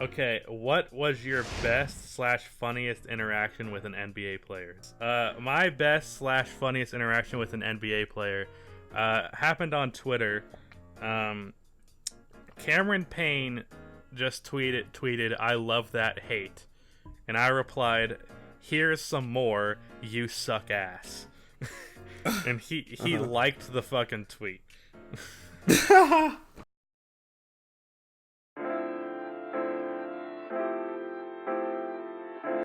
Okay, what was your best slash funniest interaction with an NBA player? My best slash funniest interaction with an NBA player happened on Twitter. Cameron Payne just tweeted, "I love that hate," and I replied, "Here's some more. You suck ass." And he liked the fucking tweet.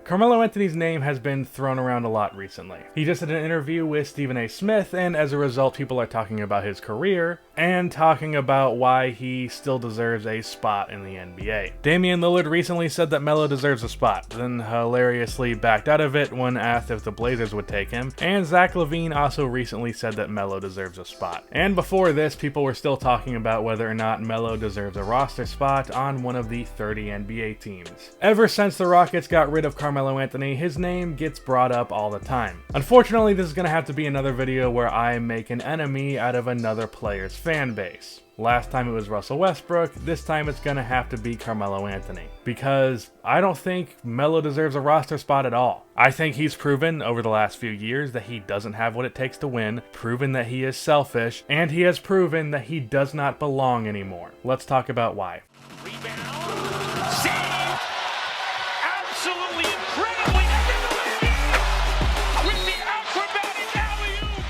Carmelo Anthony's name has been thrown around a lot recently. He just did an interview with Stephen A. Smith, and as a result, people are talking about his career and talking about why he still deserves a spot in the NBA. Damian Lillard recently said that Melo deserves a spot, then hilariously backed out of it when asked if the Blazers would take him, and Zach LaVine also recently said that Melo deserves a spot. And before this, people were still talking about whether or not Melo deserves a roster spot on one of the 30 NBA teams. Ever since the Rockets got rid of Carmelo Anthony, his name gets brought up all the time. Unfortunately, this is going to have to be another video where I make an enemy out of another player's fan base. Last time it was Russell Westbrook, this time it's going to have to be Carmelo Anthony. Because I don't think Melo deserves a roster spot at all. I think he's proven over the last few years that he doesn't have what it takes to win, proven that he is selfish, and he has proven that he does not belong anymore. Let's talk about why. Rebound. Save. Absolutely incredibly with the acrobatic alley-oop.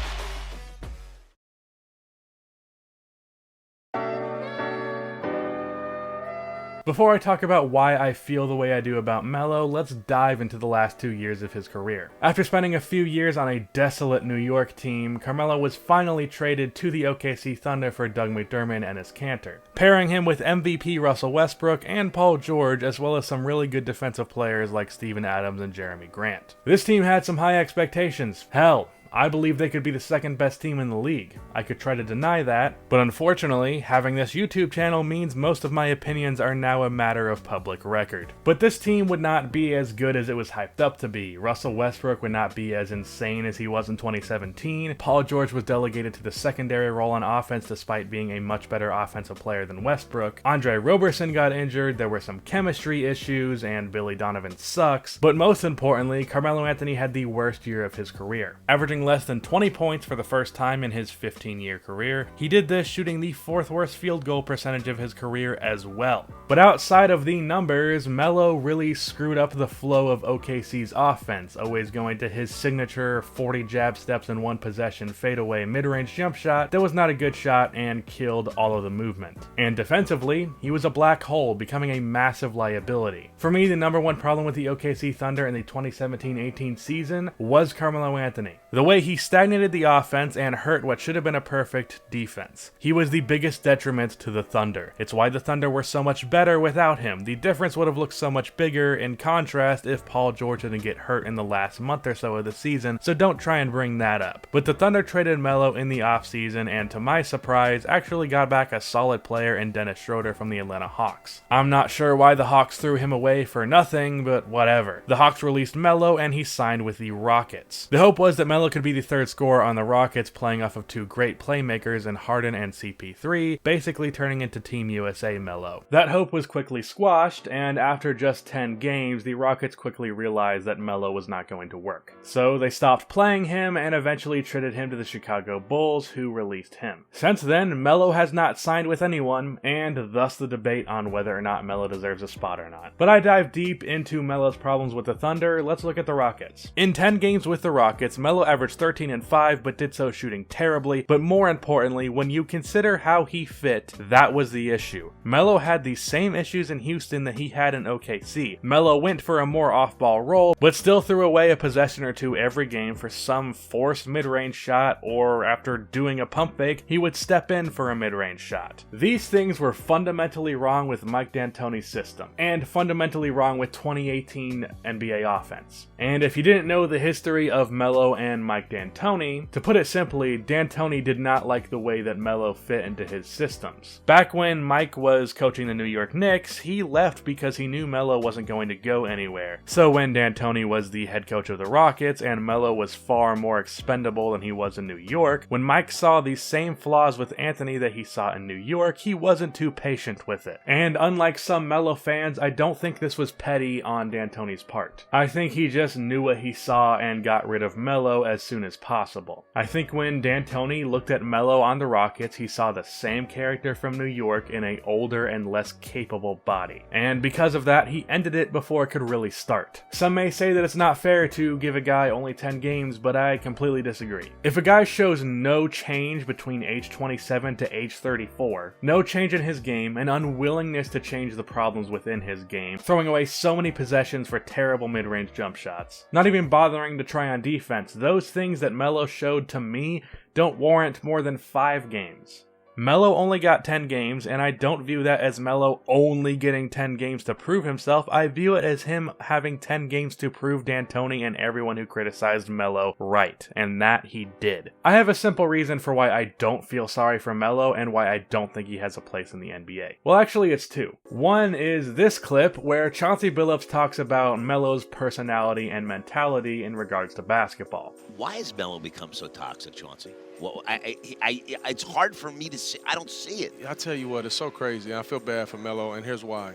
Before I talk about why I feel the way I do about Melo, let's dive into the last 2 years of his career. After spending a few years on a desolate New York team, Carmelo was finally traded to the OKC Thunder for Doug McDermott and his Cantor, pairing him with MVP Russell Westbrook and Paul George, as well as some really good defensive players like Steven Adams and Jeremy Grant. This team had some high expectations. Hell, I believe they could be the second best team in the league. I could try to deny that, but unfortunately, having this YouTube channel means most of my opinions are now a matter of public record. But this team would not be as good as it was hyped up to be. Russell Westbrook would not be as insane as he was in 2017. Paul George was delegated to the secondary role on offense despite being a much better offensive player than Westbrook. Andre Roberson got injured, there were some chemistry issues, and Billy Donovan sucks. But most importantly, Carmelo Anthony had the worst year of his career, averaging less than 20 points for the first time in his 15-year career. He did this shooting the 4th worst field goal percentage of his career as well. But outside of the numbers, Melo really screwed up the flow of OKC's offense, always going to his signature 40 jab steps in one possession fadeaway mid-range jump shot that was not a good shot and killed all of the movement. And defensively, he was a black hole, becoming a massive liability. For me, the number one problem with the OKC Thunder in the 2017-18 season was Carmelo Anthony. The way he stagnated the offense and hurt what should have been a perfect defense. He was the biggest detriment to the Thunder. It's why the Thunder were so much better without him. The difference would have looked so much bigger in contrast if Paul George didn't get hurt in the last month or so of the season, so don't try and bring that up. But the Thunder traded Melo in the offseason and, to my surprise, actually got back a solid player in Dennis Schroeder from the Atlanta Hawks. I'm not sure why the Hawks threw him away for nothing, but whatever. The Hawks released Melo and he signed with the Rockets. The hope was that Melo could be the third scorer on the Rockets, playing off of two great playmakers in Harden and CP3, basically turning into Team USA Melo. That hope was quickly squashed, and after just 10 games, the Rockets quickly realized that Melo was not going to work. So they stopped playing him and eventually traded him to the Chicago Bulls, who released him. Since then, Melo has not signed with anyone, and thus the debate on whether or not Melo deserves a spot or not. But I dive deep into Melo's problems with the Thunder. Let's look at the Rockets. In 10 games with the Rockets, Melo averaged 13-5, but did so shooting terribly. But more importantly, when you consider how he fit, that was the issue. Melo had the same issues in Houston that he had in OKC. Melo went for a more off-ball role, but still threw away a possession or two every game for some forced mid-range shot, or after doing a pump fake, he would step in for a mid-range shot. These things were fundamentally wrong with Mike D'Antoni's system, and fundamentally wrong with 2018 NBA offense. And if you didn't know the history of Melo and Mike Mike D'Antoni. To put it simply, D'Antoni did not like the way that Melo fit into his systems. Back when Mike was coaching the New York Knicks, he left because he knew Melo wasn't going to go anywhere. So when D'Antoni was the head coach of the Rockets and Melo was far more expendable than he was in New York, when Mike saw these same flaws with Anthony that he saw in New York, he wasn't too patient with it. And unlike some Melo fans, I don't think this was petty on D'Antoni's part. I think he just knew what he saw and got rid of Melo as soon as possible. I think when D'Antoni looked at Melo on the Rockets, he saw the same character from New York in an older and less capable body. And because of that, he ended it before it could really start. Some may say that it's not fair to give a guy only 10 games, but I completely disagree. If a guy shows no change between age 27 to age 34, no change in his game, an unwillingness to change the problems within his game, throwing away so many possessions for terrible mid-range jump shots, not even bothering to try on defense, those things that Melo showed to me don't warrant more than 5 games. Melo only got 10 games, and I don't view that as Melo only getting 10 games to prove himself. I view it as him having 10 games to prove D'Antoni and everyone who criticized Melo right, and that he did. I have a simple reason for why I don't feel sorry for Melo and why I don't think he has a place in the NBA. Well, actually, it's 2. One is this clip where Chauncey Billups talks about Melo's personality and mentality in regards to basketball. Why has Melo become so toxic, Chauncey? Well, it's hard for me to see. I don't see it. I tell you what, it's so crazy. I feel bad for Melo, and here's why.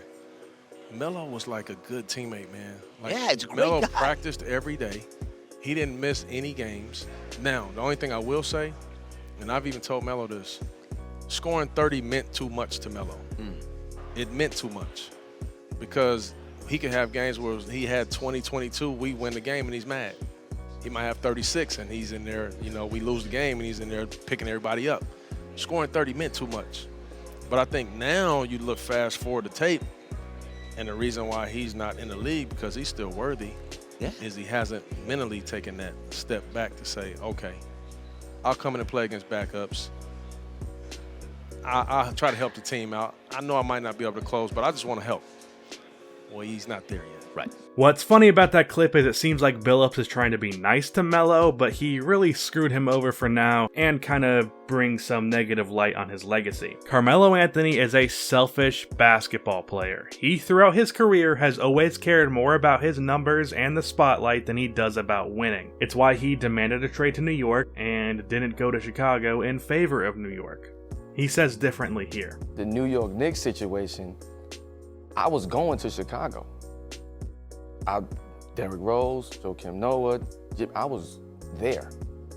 Melo was like a good teammate, man. Like, yeah, it's a great Melo guy. practiced every day. He didn't miss any games. Now, the only thing I will say, and I've even told Melo this, scoring 30 meant too much to Melo. It meant too much because he could have games where he had 20, 22, we win the game, and he's mad. He might have 36, and he's in there, we lose the game, and he's in there picking everybody up. Scoring 30 meant too much. But I think now you look fast forward the tape, and the reason why he's not in the league because he's still worthy is he hasn't mentally taken that step back to say, okay, I'll come in and play against backups. I'll try to help the team out. I know I might not be able to close, but I just want to help. Well, he's not there yet. Right. What's funny about that clip is it seems like Billups is trying to be nice to Melo, but he really screwed him over for now and kind of brings some negative light on his legacy. Carmelo Anthony is a selfish basketball player. He, throughout his career, has always cared more about his numbers and the spotlight than he does about winning. It's why he demanded a trade to New York and didn't go to Chicago in favor of New York. He says differently here. The New York Knicks situation, I was going to Chicago. Derrick Rose, Joakim Noah, I was there,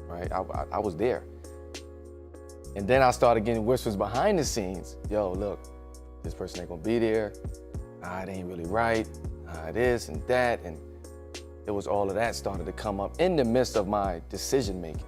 right? I was there. And then I started getting whispers behind the scenes. Yo, look, this person ain't gonna be there. It ain't really right. This and that. And it was all of that started to come up in the midst of my decision making.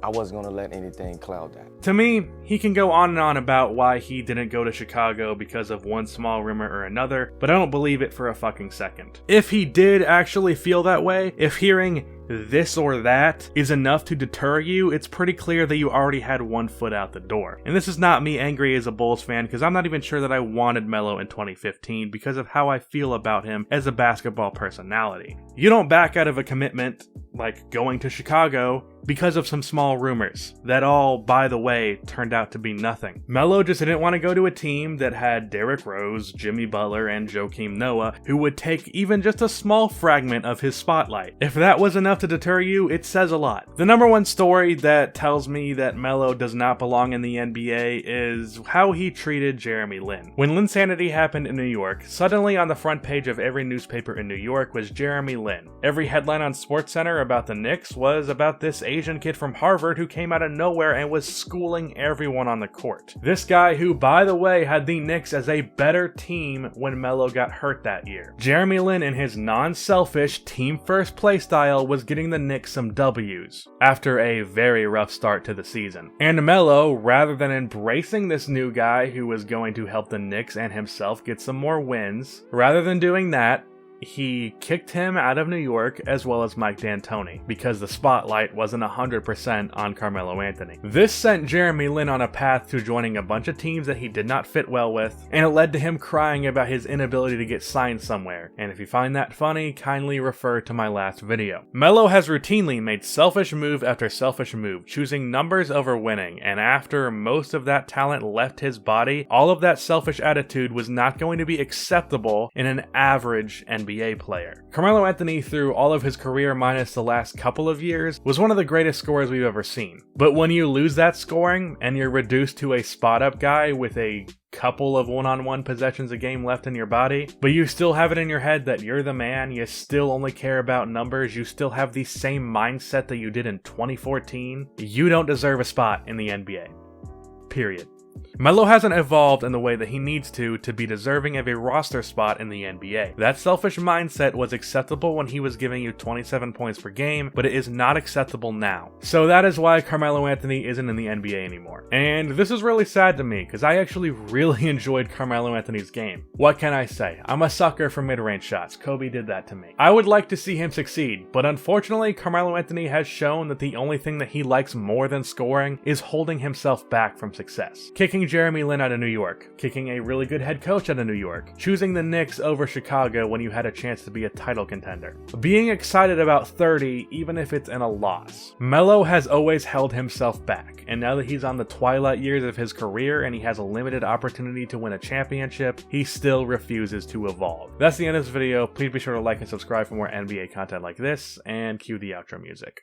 I wasn't gonna let anything cloud that. To me, he can go on and on about why he didn't go to Chicago because of one small rumor or another, but I don't believe it for a fucking second. If he did actually feel that way, if hearing this or that is enough to deter you, it's pretty clear that you already had one foot out the door. And this is not me angry as a Bulls fan, because I'm not even sure that I wanted Melo in 2015 because of how I feel about him as a basketball personality. You don't back out of a commitment like going to Chicago because of some small rumors that all, by the way, turned out to be nothing. Melo just didn't want to go to a team that had Derrick Rose, Jimmy Butler, and Joakim Noah, who would take even just a small fragment of his spotlight. If that was enough to deter you, it says a lot. The number one story that tells me that Melo does not belong in the NBA is how he treated Jeremy Lin. When Linsanity happened in New York, suddenly on the front page of every newspaper in New York was Jeremy Lin. Every headline on SportsCenter about the Knicks was about this Asian kid from Harvard who came out of nowhere and was schooling everyone on the court. This guy who, by the way, had the Knicks as a better team when Melo got hurt that year. Jeremy Lin, in his non-selfish, team-first play style, was getting the Knicks some W's after a very rough start to the season. And Melo, rather than embracing this new guy who was going to help the Knicks and himself get some more wins, rather than doing that, he kicked him out of New York as well as Mike D'Antoni because the spotlight wasn't 100% on Carmelo Anthony. This sent Jeremy Lin on a path to joining a bunch of teams that he did not fit well with, and it led to him crying about his inability to get signed somewhere. And if you find that funny, kindly refer to my last video. Melo has routinely made selfish move after selfish move, choosing numbers over winning, and after most of that talent left his body, all of that selfish attitude was not going to be acceptable in an average NBA player. Carmelo Anthony, through all of his career minus the last couple of years, was one of the greatest scorers we've ever seen. But when you lose that scoring and you're reduced to a spot-up guy with a couple of one-on-one possessions a game left in your body, but you still have it in your head that you're the man, you still only care about numbers, you still have the same mindset that you did in 2014, you don't deserve a spot in the NBA. Period. Melo hasn't evolved in the way that he needs to be deserving of a roster spot in the NBA. That selfish mindset was acceptable when he was giving you 27 points per game, but it is not acceptable now. So that is why Carmelo Anthony isn't in the NBA anymore. And this is really sad to me, because I actually really enjoyed Carmelo Anthony's game. What can I say? I'm a sucker for mid-range shots. Kobe did that to me. I would like to see him succeed, but unfortunately, Carmelo Anthony has shown that the only thing that he likes more than scoring is holding himself back from success. Kicking Jeremy Lin out of New York, kicking a really good head coach out of New York, choosing the Knicks over Chicago when you had a chance to be a title contender, being excited about 30 even if it's in a loss. Melo has always held himself back, and now that he's on the twilight years of his career and he has a limited opportunity to win a championship, he still refuses to evolve. That's the end of this video. Please be sure to like and subscribe for more NBA content like this, and cue the outro music.